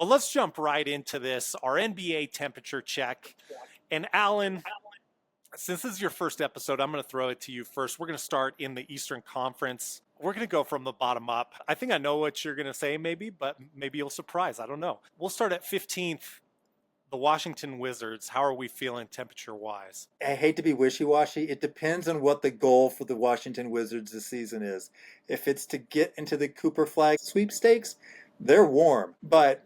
Well, let's jump right into this, our NBA temperature check. And Allan, since this is your first episode, I'm going to throw it to you first. We're going to start in the Eastern Conference. We're going to go from the bottom up. I think I know what you're going to say maybe, but maybe you'll surprise. I don't know. We'll start at 15th, the Washington Wizards. How are we feeling temperature-wise? I hate to be wishy-washy. It depends on what the goal for the Washington Wizards this season is. If it's to get into the Cooper Flagg sweepstakes, they're warm. But,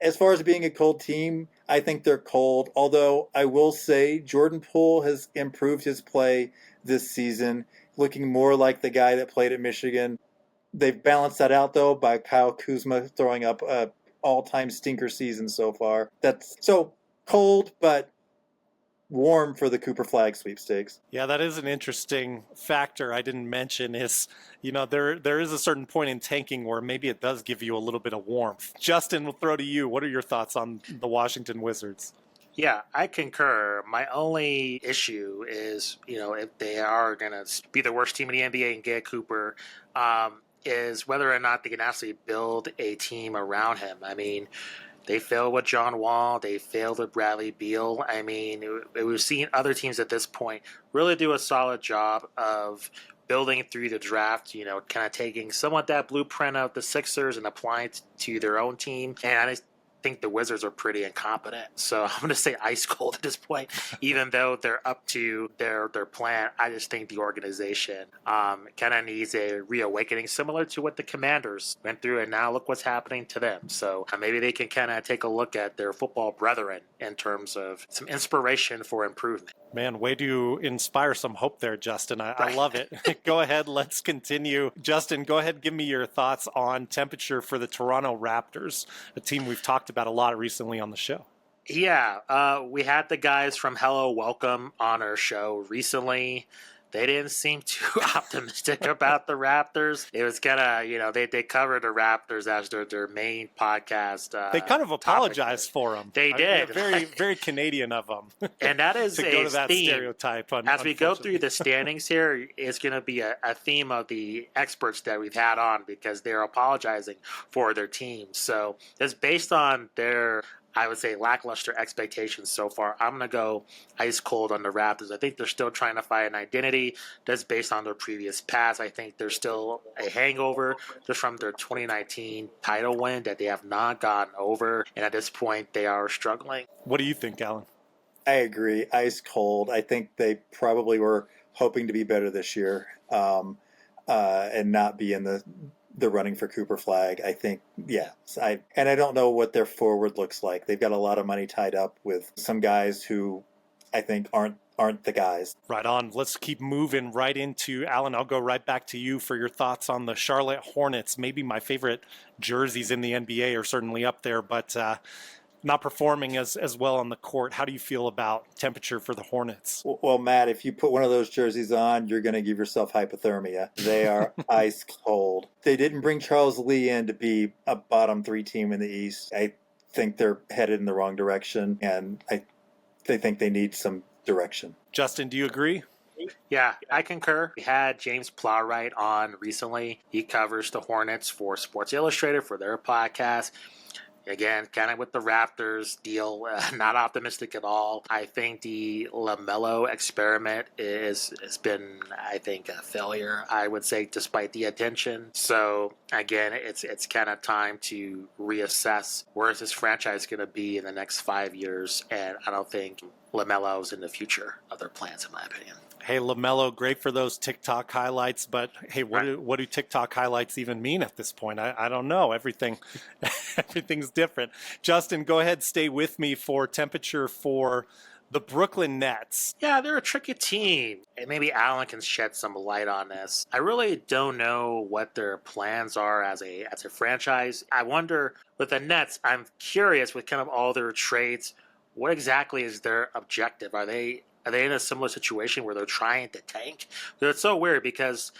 as far as being a cold team, I think they're cold. Although I will say Jordan Poole has improved his play this season, looking more like the guy that played at Michigan. They've balanced that out, though, by Kyle Kuzma throwing up a all-time stinker season so far. That's so cold, but warm for the Cooper Flagg sweepstakes. Yeah, that is an interesting factor I didn't mention is, there is a certain point in tanking where maybe it does give you a little bit of warmth. Justin, we'll throw to you. What are your thoughts on the Washington Wizards? Yeah, I concur. My only issue is, if they are going to be the worst team in the NBA and get Cooper, is whether or not they can actually build a team around him. I mean, they failed with John Wall. They failed with Bradley Beal. I mean, we've seen other teams at this point really do a solid job of building through the draft, kind of taking somewhat that blueprint of the Sixers and applying it to their own team. And I think the Wizards are pretty incompetent. So I'm going to say ice cold at this point, even though they're up to their plan. I just think the organization kind of needs a reawakening, similar to what the Commanders went through, and now look what's happening to them. So maybe they can kind of take a look at their football brethren in terms of some inspiration for improvement. Man, way to inspire some hope there, Justin. I love it. Go ahead, let's continue. Justin, go ahead, give me your thoughts on temperature for the Toronto Raptors, a team we've talked about a lot recently on the show. Yeah, we had the guys from Hello Welcome on our show recently. They didn't seem too optimistic about the Raptors. It was kind of, they covered the Raptors as their main podcast. They kind of apologized for them. They did. Very, very Canadian of them. And that is to go to that theme. Stereotype. As we go through the standings here, it's going to be a theme of the experts that we've had on because they're apologizing for their team. So it's based on their, I would say, lackluster expectations so far. I'm going to go ice cold on the Raptors. I think they're still trying to find an identity that's based on their previous past. I think there's still a hangover just from their 2019 title win that they have not gotten over. And at this point, they are struggling. What do you think, Allan? I agree. Ice cold. I think they probably were hoping to be better this year and not be in the running for Cooper Flagg. I think, I don't know what their forward looks like. They've got a lot of money tied up with some guys who I think aren't the guys. Right on. Let's keep moving right into, Allan, I'll go right back to you for your thoughts on the Charlotte Hornets. Maybe my favorite jerseys in the NBA are certainly up there, but not performing as well on the court. How do you feel about temperature for the Hornets? Well, Matt, if you put one of those jerseys on, you're going to give yourself hypothermia. They are ice cold. They didn't bring Charles Lee in to be a bottom 3 team in the East. I think they're headed in the wrong direction, and they think they need some direction. Justin, do you agree? Yeah, I concur. We had James Plowright on recently. He covers the Hornets for Sports Illustrated for their podcast. Again, kind of with the Raptors deal, not optimistic at all. I think the LaMelo experiment has been, I think, a failure, I would say, despite the attention. So, again, it's kind of time to reassess where is this franchise going to be in the next 5 years. And I don't think LaMelo's in the future of their plans, in my opinion. Hey, LaMelo, great for those TikTok highlights, but hey, what do TikTok highlights even mean at this point? I don't know. Everything's different. Justin, go ahead, stay with me for temperature for the Brooklyn Nets. Yeah, they're a tricky team. And maybe Allan can shed some light on this. I really don't know what their plans are as a franchise. I wonder, with the Nets, I'm curious with kind of all their trades, what exactly is their objective? Are they in a similar situation where they're trying to tank? It's so weird because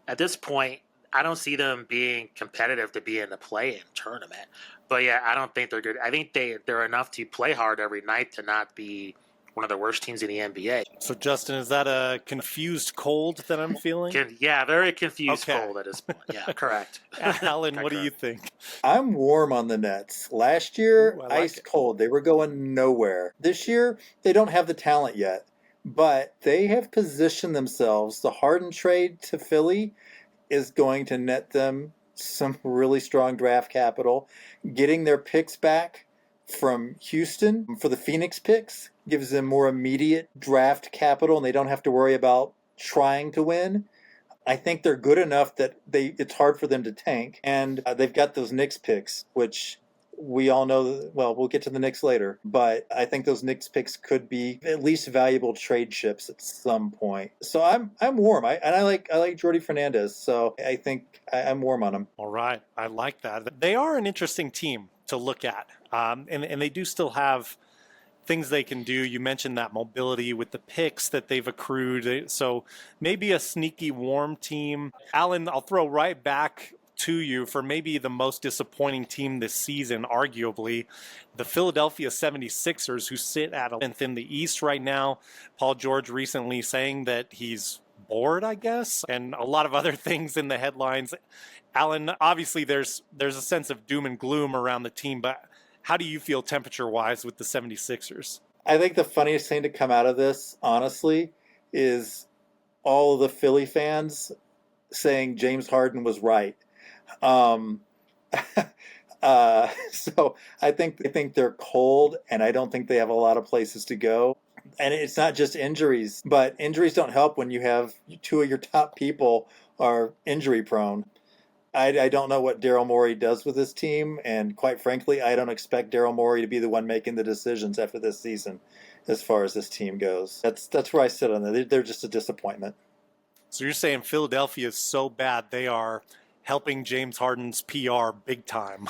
at this point, I don't see them being competitive to be in the play-in tournament. But yeah, I don't think they're good. I think they're enough to play hard every night to not be one of the worst teams in the NBA. So, Justin, is that a confused cold that I'm feeling? Yeah, very confused Okay. cold at this point. Yeah, correct. Alan, what do you think? I'm warm on the Nets. Last year, Ooh, I like ice it. cold. They were going nowhere. This year, they don't have the talent yet, but they have positioned themselves. The Harden trade to Philly is going to net them some really strong draft capital. Getting their picks back from Houston for the Phoenix picks gives them more immediate draft capital, and they don't have to worry about trying to win. I think they're good enough that it's hard for them to tank, and they've got those Knicks picks, which we all know. Well, we'll get to the Knicks later, but I think those Knicks picks could be at least valuable trade chips at some point. So I'm warm. I like Jordy Fernandez, so I think I'm warm on him. All right. I like that. They are an interesting team to look at. And they do still have things they can do. You mentioned that mobility with the picks that they've accrued. So maybe a sneaky warm team. Allan, I'll throw right back to you for maybe the most disappointing team this season, arguably, the Philadelphia 76ers, who sit at 11th in the East right now. Paul George recently saying that he's bored, I guess, and a lot of other things in the headlines. Allan, obviously there's a sense of doom and gloom around the team, but how do you feel temperature-wise with the 76ers? I think the funniest thing to come out of this, honestly, is all of the Philly fans saying James Harden was right. So I think they're cold, and I don't think they have a lot of places to go. And it's not just injuries, but injuries don't help when you have two of your top people are injury prone. I don't know what Daryl Morey does with this team, and quite frankly, I don't expect Daryl Morey to be the one making the decisions after this season as far as this team goes. That's where I sit on it. They're just a disappointment. So you're saying Philadelphia is so bad they are helping James Harden's PR big time.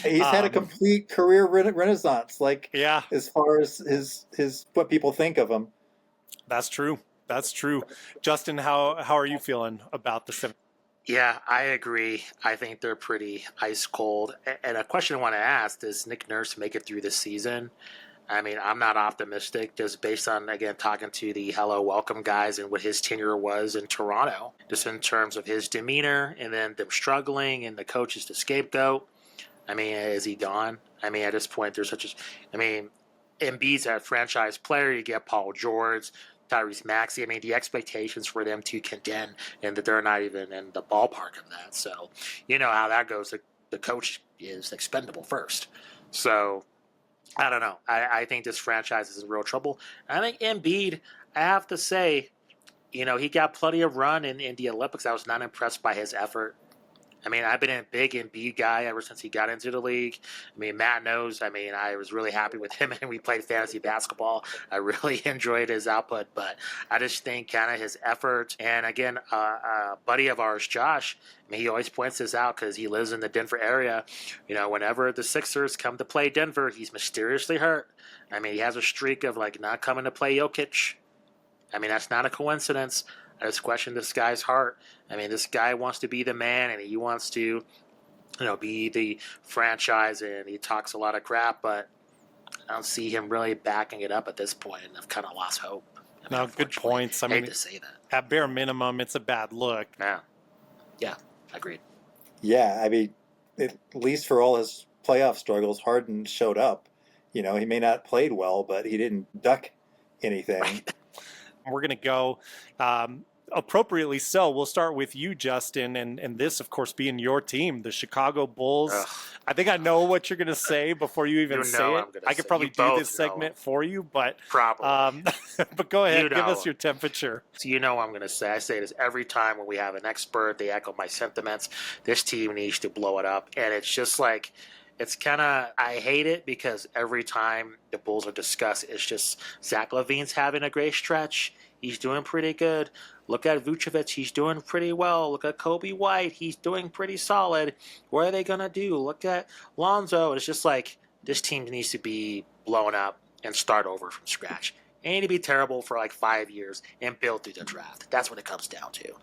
He's had a complete career renaissance, Yeah, as far as his what people think of him. that's true. That's true. Justin, how are you feeling about the 76ers? Yeah, I agree. I think they're pretty ice cold. And a question I want to ask, does Nick Nurse make it through this season? I mean, I'm not optimistic just based on, again, talking to the Hello Welcome guys and what his tenure was in Toronto, just in terms of his demeanor and then them struggling and the coach is the scapegoat. I mean, is he gone? I mean, at this point, there's Embiid's a franchise player. You get Paul George, Tyrese Maxey. I mean, the expectations for them to contend and that they're not even in the ballpark of that. So, you know how that goes. The coach is expendable first. So, I don't know. I think this franchise is in real trouble. I think Embiid, I have to say, he got plenty of run in the Olympics. I was not impressed by his effort. I mean, I've been a big Embiid guy ever since he got into the league. I mean, Matt knows. I mean, I was really happy with him, and we played fantasy basketball. I really enjoyed his output, but I just think kind of his effort. And again, a buddy of ours, Josh, I mean, he always points this out because he lives in the Denver area. Whenever the Sixers come to play Denver, he's mysteriously hurt. I mean, he has a streak of not coming to play Jokic. I mean, that's not a coincidence. I just question this guy's heart. I mean, this guy wants to be the man, and he wants to, be the franchise, and he talks a lot of crap, but I don't see him really backing it up at this point, and I've kind of lost hope. No, good points. I hate mean, to say that. At bare minimum, it's a bad look. Yeah, agreed. Yeah, I mean, at least for all his playoff struggles, Harden showed up. He may not have played well, but he didn't duck anything. Right. We're going to go appropriately so. We'll start with you, Justin, and this, of course, being your team, the Chicago Bulls. Ugh. I think I know what you're going to say before you even say it. I could probably do this segment for you, but probably. But go ahead, give us your temperature. So you know what I'm going to say. I say this every time when we have an expert. They echo my sentiments. This team needs to blow it up, and it's just it's kind of, I hate it because every time the Bulls are discussed, it's just Zach LaVine's having a great stretch. He's doing pretty good. Look at Vucevic. He's doing pretty well. Look at Kobe White. He's doing pretty solid. What are they going to do? Look at Lonzo. It's just this team needs to be blown up and start over from scratch. They need to be terrible for 5 years and build through the draft. That's what it comes down to.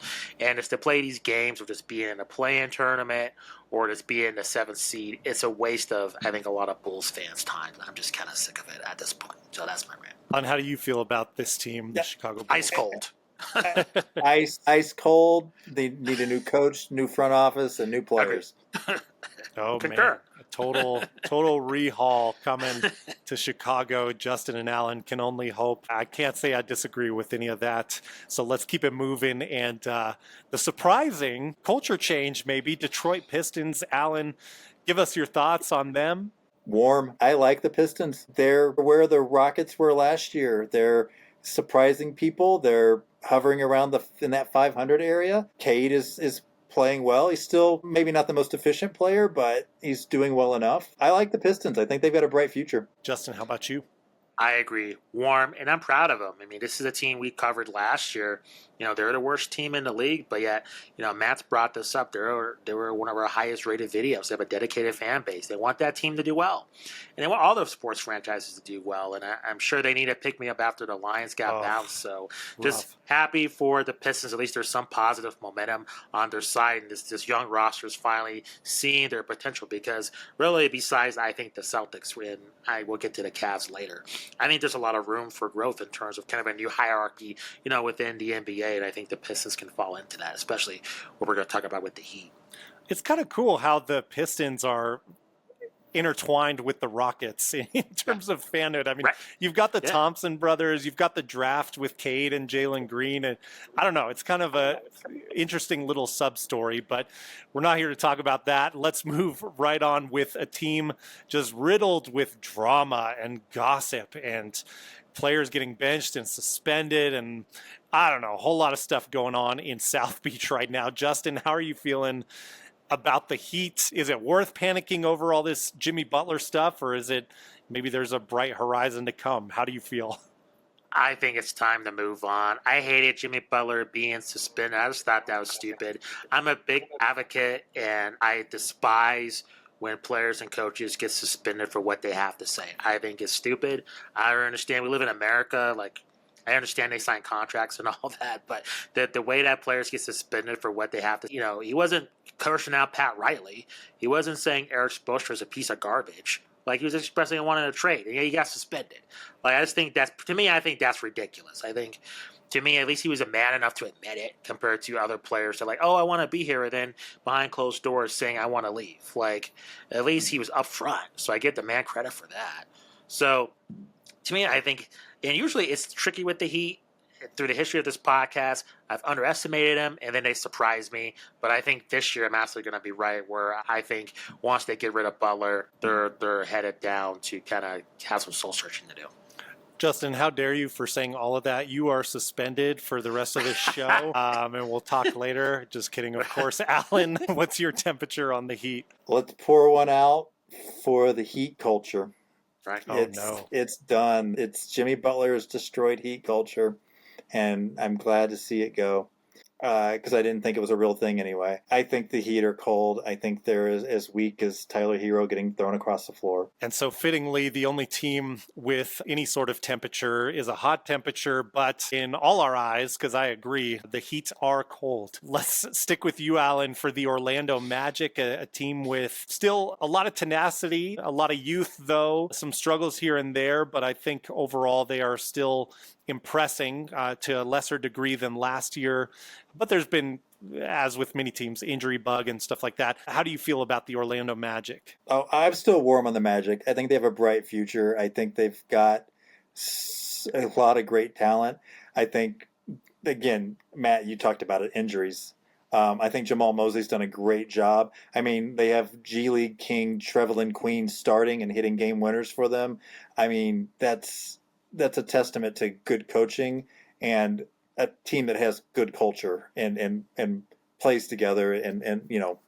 And if to play these games of just being in a play-in tournament or just being in the 7th seed, it's a waste of, I think, a lot of Bulls fans' time. I'm just kind of sick of it at this point. So that's my rant. On how do you feel about this team, the Chicago Bulls? Ice cold. Ice cold. They need a new coach, new front office, and new players. Oh Concur. man, a total rehaul coming to Chicago. Justin and Allan can only hope. I can't say I disagree with any of that. So let's keep it moving. And the surprising culture change, maybe Detroit Pistons. Allan, give us your thoughts on them. Warm. I like the Pistons. They're where the Rockets were last year. They're surprising people. They're hovering around in that 500 area. Cade is playing well. He's still maybe not the most efficient player, but he's doing well enough. I like the Pistons. I think they've got a bright future. Justin, how about you? I agree. Warm, and I'm proud of them. I mean, this is a team we covered last year. You know, they're the worst team in the league, but yet, you know, Matt's brought this up. They were one of our highest rated videos. They have a dedicated fan base. They want that team to do well. And they want all those sports franchises to do well. And I'm sure they need to pick me up after the Lions got bounced. So just happy for the Pistons. At least there's some positive momentum on their side. And this young roster is finally seeing their potential, because really, besides, I think, the Celtics, and I will get to the Cavs later, I think there's a lot of room for growth in terms of kind of a new hierarchy, you know, within the NBA. And I think the Pistons can fall into that, especially what we're going to talk about with the Heat. It's kind of cool how the Pistons are intertwined with the Rockets in terms of fanhood. I mean, you've got the Thompson brothers, you've got the draft with Cade and Jalen Green, and I don't know, it's kind of a interesting little sub-story, but we're not here to talk about that. Let's move right on with a team just riddled with drama and gossip and players getting benched and suspended, and I don't know, a whole lot of stuff going on in South Beach right now. Justin, how are you feeling about the Heat? Is it worth panicking over all this Jimmy Butler stuff, or is it maybe there's a bright horizon to come? How do you feel? I think it's time to move on. I hated Jimmy Butler being suspended. I just thought that was stupid. I'm a big advocate, and I despise when players and coaches get suspended for what they have to say. I think it's stupid. I understand we live in America. Like, I understand they sign contracts and all that, but the way that players get suspended for what they have to, you know, he wasn't cursing out Pat Riley. He wasn't saying Eric Spoelstra is a piece of garbage. Like, he was expressing he wanted a trade, and he got suspended. Like, I just think I think that's ridiculous. I think, to me, at least he was a man enough to admit it, compared to other players that are like, oh, I want to be here, and then behind closed doors saying I want to leave. Like, at least he was upfront, so I get the man credit for that. So, to me, I think, and usually it's tricky with the Heat. Through the history of this podcast, I've underestimated them, and then they surprise me. But I think this year I'm absolutely going to be right, where I think once they get rid of Butler, they're headed down to kind of have some soul searching to do. Justin, how dare you for saying all of that? You are suspended for the rest of this show, and we'll talk later. Just kidding, of course. Allan, what's your temperature on the Heat? Let's pour one out for the Heat culture. Right? It's done. It's Jimmy Butler has destroyed Heat culture, and I'm glad to see it go, because I didn't think it was a real thing anyway. I think the Heat are cold. I think they're as weak as Tyler Hero getting thrown across the floor. And so fittingly, the only team with any sort of temperature is a hot temperature, but in all our eyes, because I agree, the Heat are cold. Let's stick with you, Allan, for the Orlando Magic, a team with still a lot of tenacity, a lot of youth, though, some struggles here and there, but I think overall they are still impressing to a lesser degree than last year. But there's been, as with many teams, injury bug and stuff like that. How do you feel about the Orlando Magic? Oh, I'm still warm on the Magic. I think they have a bright future. I think they've got a lot of great talent. I think, again, Matt, you talked about it, injuries. I think Jamal Mosley's done a great job. I mean, they have G League King Trevelyan Queen starting and hitting game winners for them. I mean, that's a testament to good coaching and a team that has good culture and plays together and you know,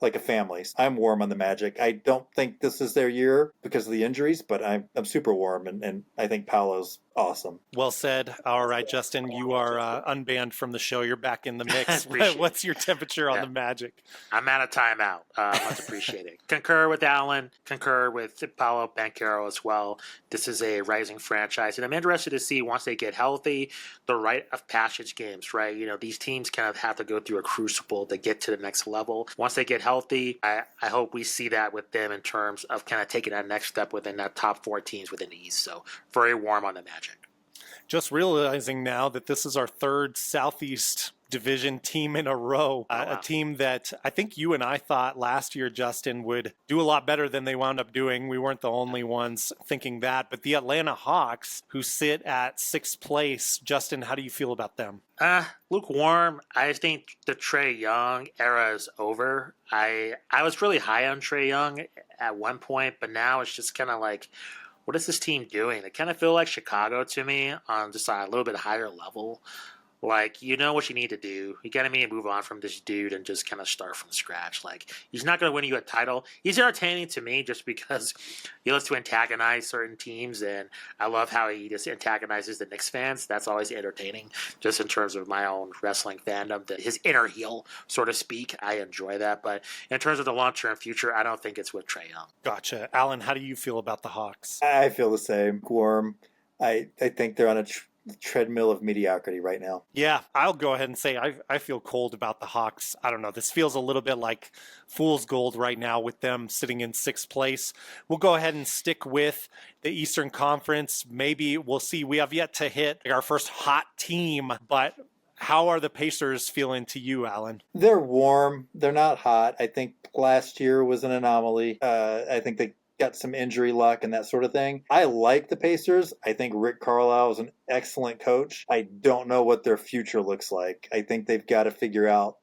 like a family. I'm warm on the Magic. I don't think this is their year because of the injuries, but I'm super warm, and I think Paolo's awesome. Well said. All right, Justin, you are unbanned from the show. You're back in the mix. What's your temperature on the Magic? I'm out of timeout. Much appreciated. Concur with Allan. Concur with Paolo Banchero as well. This is a rising franchise, and I'm interested to see once they get healthy, the rite of passage games, right? These teams kind of have to go through a crucible to get to the next level. Once they get healthy, I hope we see that with them in terms of kind of taking that next step within that top 4 teams within the East. So very warm on the Magic. Just realizing now that this is our third Southeast Division team in a row. A team that I think you and I thought last year, Justin, would do a lot better than they wound up doing. We weren't the only ones thinking that. But the Atlanta Hawks, who sit at 6th place, Justin, how do you feel about them? Lukewarm. I think the Trae Young era is over. I was really high on Trae Young at one point, but now it's just kind of like, what is this team doing? They kind of feel like Chicago to me on just a little bit higher level. Like, you know what you need to do. You got to move on from this dude and just kind of start from scratch. Like, he's not going to win you a title. He's entertaining to me just because he loves to antagonize certain teams, and I love how he just antagonizes the Knicks fans. That's always entertaining, just in terms of my own wrestling fandom. His inner heel, so to speak, I enjoy that. But in terms of the long-term future, I don't think it's with Trae Young. Gotcha. Allan, how do you feel about the Hawks? I feel the same. Warm. I think they're on a treadmill of mediocrity right now. Yeah, I'll go ahead and say I feel cold about the Hawks. I don't know. This feels a little bit like fool's gold right now with them sitting in 6th place. We'll go ahead and stick with the Eastern Conference. Maybe we'll see. We have yet to hit our first hot team, but how are the Pacers feeling to you, Allan? They're warm. They're not hot. I think last year was an anomaly. I think they got some injury luck and that sort of thing. I like the Pacers. I think Rick Carlisle is an excellent coach. I don't know what their future looks like. I think they've got to figure out,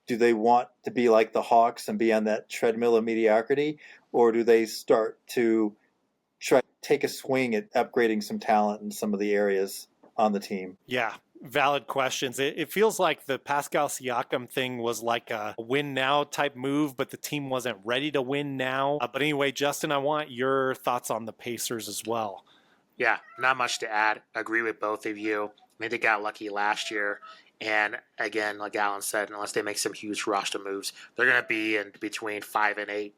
do they want to be like the Hawks and be on that treadmill of mediocrity, or do they start to try to take a swing at upgrading some talent in some of the areas on the team? Yeah. Valid questions. It feels like the Pascal Siakam thing was like a win now type move, but the team wasn't ready to win now. But anyway, Justin, I want your thoughts on the Pacers as well. Yeah, not much to add. Agree with both of you. I mean, they got lucky last year. And again, like Allan said, unless they make some huge roster moves, they're going to be in between 5 and 8.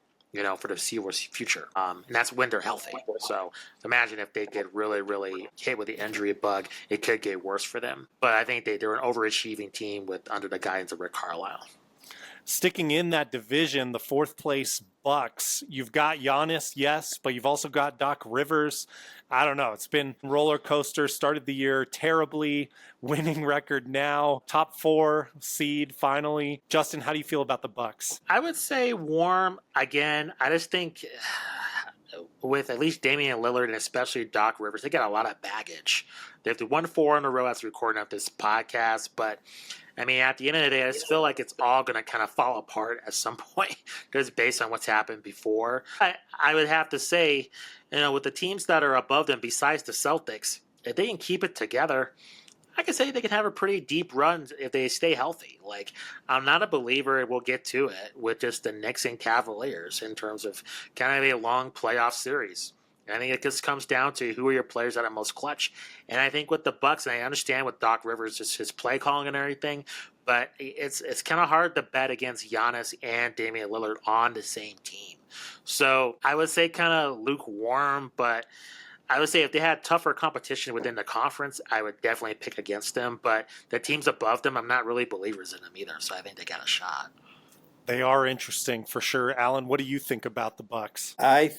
For the future. And that's when they're healthy. So imagine if they get really, really hit with the injury bug, it could get worse for them. But I think they're an overachieving team under the guidance of Rick Carlisle. Sticking in that division, the 4th place Bucks, you've got Giannis, yes, but you've also got Doc Rivers. I don't know. It's been roller coaster. Started the year terribly, winning record now, top 4 seed finally. Justin, how do you feel about the Bucks? I would say warm. Again, I just think with at least Damian Lillard and especially Doc Rivers, they got a lot of baggage. They've won 4 in a row as recording of this podcast, but I mean, at the end of the day, I just feel like it's all going to kind of fall apart at some point, just based on what's happened before. I would have to say, with the teams that are above them, besides the Celtics, if they can keep it together, I can say they can have a pretty deep run if they stay healthy. Like, I'm not a believer we'll get to it with just the Knicks and Cavaliers in terms of kind of a long playoff series. I think it just comes down to who are your players that are most clutch. And I think with the Bucks, and I understand with Doc Rivers, just his play calling and everything, but it's kind of hard to bet against Giannis and Damian Lillard on the same team. So I would say kind of lukewarm, but I would say if they had tougher competition within the conference, I would definitely pick against them. But the teams above them, I'm not really believers in them either, so I think they got a shot. They are interesting for sure. Allan, what do you think about the Bucks? I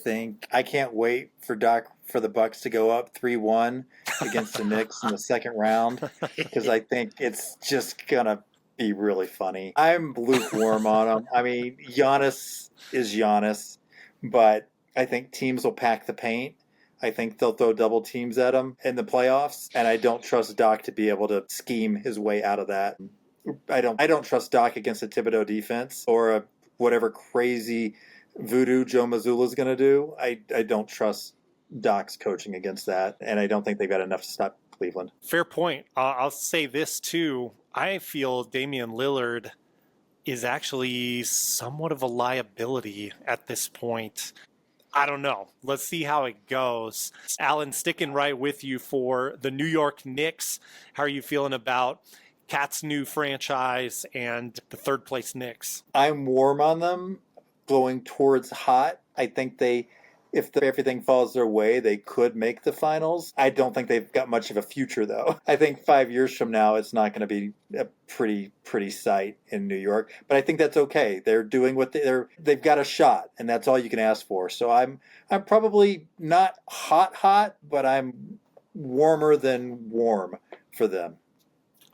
can't wait for the Bucks to go up 3-1 against the Knicks in the second round, because I think it's just gonna be really funny. I'm lukewarm on them. I mean, Giannis is Giannis, but I think teams will pack the paint. I think they'll throw double teams at him in the playoffs, and I don't trust Doc to be able to scheme his way out of that. I don't trust Doc against a Thibodeau defense or whatever crazy voodoo Joe Mazzulla is going to do. I don't trust Doc's coaching against that, and I don't think they've got enough to stop Cleveland. Fair point. I'll say this too. I feel Damian Lillard is actually somewhat of a liability at this point. I don't know. Let's see how it goes. Allan, sticking right with you for the New York Knicks. How are you feeling about Cat's new franchise and the third place Knicks? I'm warm on them, going towards hot. I think if everything falls their way, they could make the finals. I don't think they've got much of a future, though. I think 5 years from now, it's not going to be a pretty sight in New York. But I think that's okay. They're doing what they've got a shot, and that's all you can ask for. So I'm probably not hot, but I'm warmer than warm for them.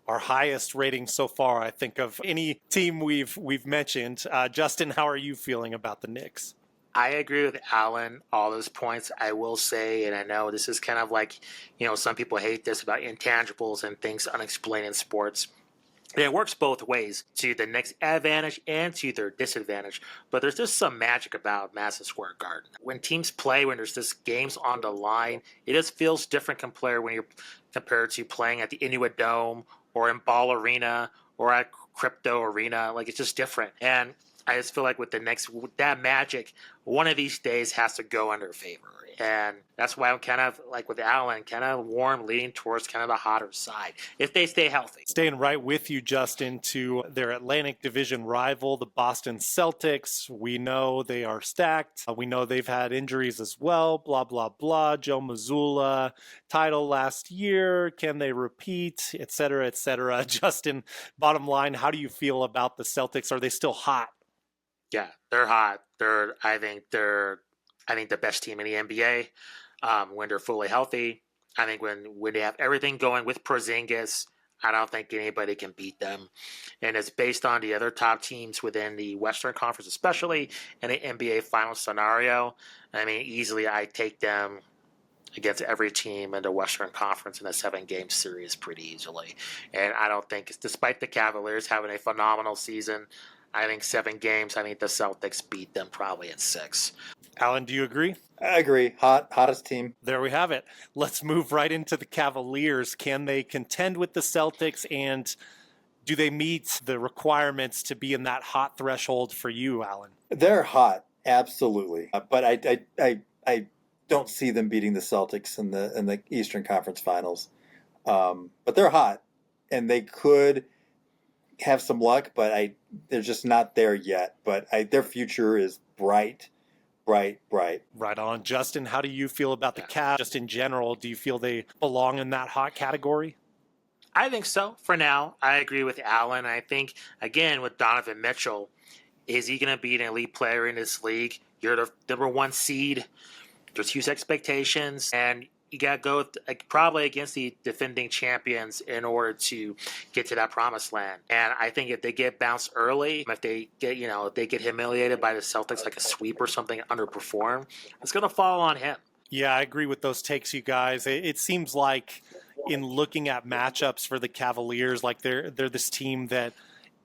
Our highest rating so far, I think, of any team we've mentioned. Justin, how are you feeling about the Knicks? I agree with Allan, all those points. I will say, and I know this is kind of like, some people hate this about intangibles and things unexplained in sports. And it works both ways, to the Knicks' advantage and to their disadvantage. But there's just some magic about Madison Square Garden. When teams play, when there's just games on the line, it just feels different when you're compared to playing at the Inuit Dome or in Ball Arena or at Crypto Arena. Like, it's just different. And I just feel like with the Knicks, that magic, one of these days has to go under favor. And that's why I'm kind of like with Allan, kind of warm, leaning towards kind of the hotter side if they stay healthy. Staying right with you, Justin, to their Atlantic Division rival, the Boston Celtics. We know they are stacked. We know they've had injuries as well. Blah, blah, blah. Joe Mazzulla, title last year. Can they repeat? Et cetera, et cetera. Justin, bottom line, how do you feel about the Celtics? Are they still hot? Yeah, they're hot. I think the best team in the NBA when they're fully healthy. I think when they have everything going with Porzingis, I don't think anybody can beat them. And it's based on the other top teams within the Western Conference, especially in an NBA final scenario. I mean, easily I take them against every team in the Western Conference in a 7-game series pretty easily. And I don't think, despite the Cavaliers having a phenomenal season, I think 7 games, I think the Celtics beat them probably in 6. Allan, do you agree? I agree. Hottest team. There we have it. Let's move right into the Cavaliers. Can they contend with the Celtics, and do they meet the requirements to be in that hot threshold for you, Allan? They're hot, absolutely. But I don't see them beating the Celtics in the Eastern Conference Finals. But they're hot, and they could have some luck, but they're just not there yet. But their future is bright. Right on. Justin, how do you feel about the Cavs just in general? Do you feel they belong in that hot category? I think so for now. I agree with Allan. I think, again, with Donovan Mitchell, is he going to be an elite player in this league? You're the number 1 seed. There's huge expectations, and you got to go probably against the defending champions in order to get to that promised land. And I think if they get bounced early, if they get humiliated by the Celtics like a sweep or something, underperform, it's going to fall on him. Yeah, I agree with those takes, you guys. It seems like in looking at matchups for the Cavaliers, like they're this team that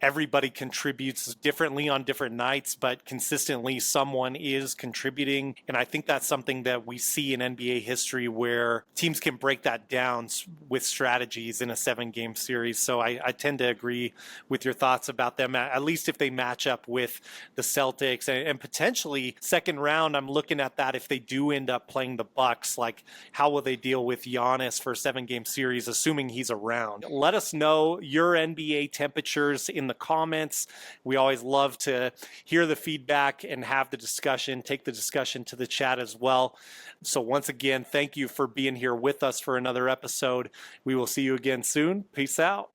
everybody contributes differently on different nights, but consistently someone is contributing. And I think that's something that we see in NBA history where teams can break that down with strategies in a 7-game series. So I tend to agree with your thoughts about them, at least if they match up with the Celtics. And potentially second round, I'm looking at that if they do end up playing the Bucks, like how will they deal with Giannis for a 7-game series, assuming he's around? Let us know your NBA temperatures in the comments. We always love to hear the feedback and have the discussion, take the discussion to the chat as well. So once again, thank you for being here with us for another episode. We will see you again soon. Peace out.